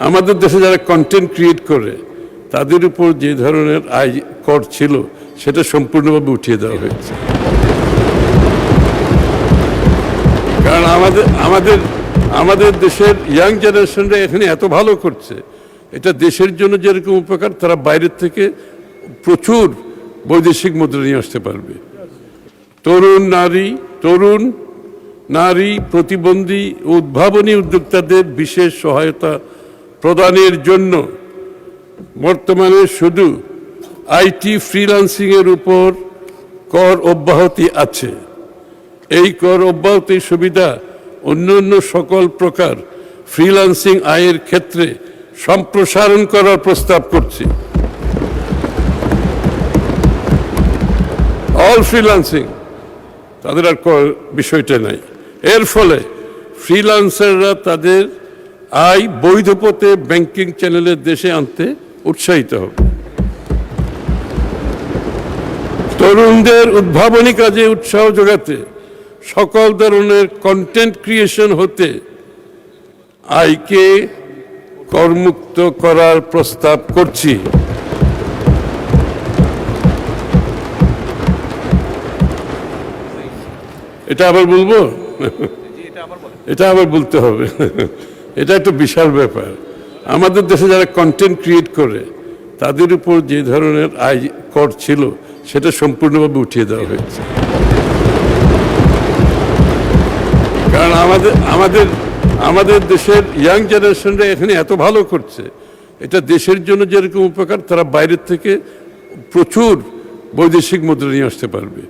আমাদের দেশে যারা কন্টেন্ট ক্রিয়েট করে তাদের উপর যে ধরনের আয় কর ছিল সেটা সম্পূর্ণভাবে উঠিয়ে দেওয়া হয়েছে। কারণ আমাদের দেশের ইয়াং জেনারেশনরা এখানে এত ভালো করছে, এটা দেশের জন্য যেরকম উপকার, তারা বাইরের থেকে প্রচুর বৈদেশিক মুদ্রা নিয়ে আসতে পারবে। তরুণ নারী প্রতিবন্ধী উদ্ভাবনী উদ্যোক্তাদের বিশেষ সহায়তা প্রদানের জন্য বর্তমানে শুধু আইটি ফ্রিল্যান্সিংয়ের উপর কর অব্যাহতি আছে। এই কর অব্যাহতির সুবিধা অন্যান্য সকল প্রকার ফ্রিল্যান্সিং আয়ের ক্ষেত্রে সম্প্রসারণ করার প্রস্তাব করছি। অল ফ্রিল্যান্সিং, তাদের আর বিষয়টা নাই। এর ফলে ফ্রিল্যান্সাররা তাদের আয় বৈধ পথে ব্যাংকিং চ্যানেলের দেশে আনতে উৎসাহিত হবে। তরুণদের উদ্ভাবনী কাজে উৎসাহ যোগাতে সকল ধরনের কন্টেন্ট ক্রিয়েশন হতে আয়কে করমুক্ত করার প্রস্তাব করছি। এটা আবার বলবো? এটা আবার বলতে হবে। এটা একটা বিশাল ব্যাপার। আমাদের দেশে যারা কন্টেন্ট ক্রিয়েট করে তাদের উপর যে ধরনের আয় কর ছিল সেটা সম্পূর্ণভাবে উঠিয়ে দেওয়া হয়েছে। কারণ আমাদের দেশের ইয়াং জেনারেশনরা এখানে এত ভালো করছে, এটা দেশের জন্য যেরকম উপকার, তারা বাইরের থেকে প্রচুর বৈদেশিক মুদ্রা নিয়ে আসতে পারবে।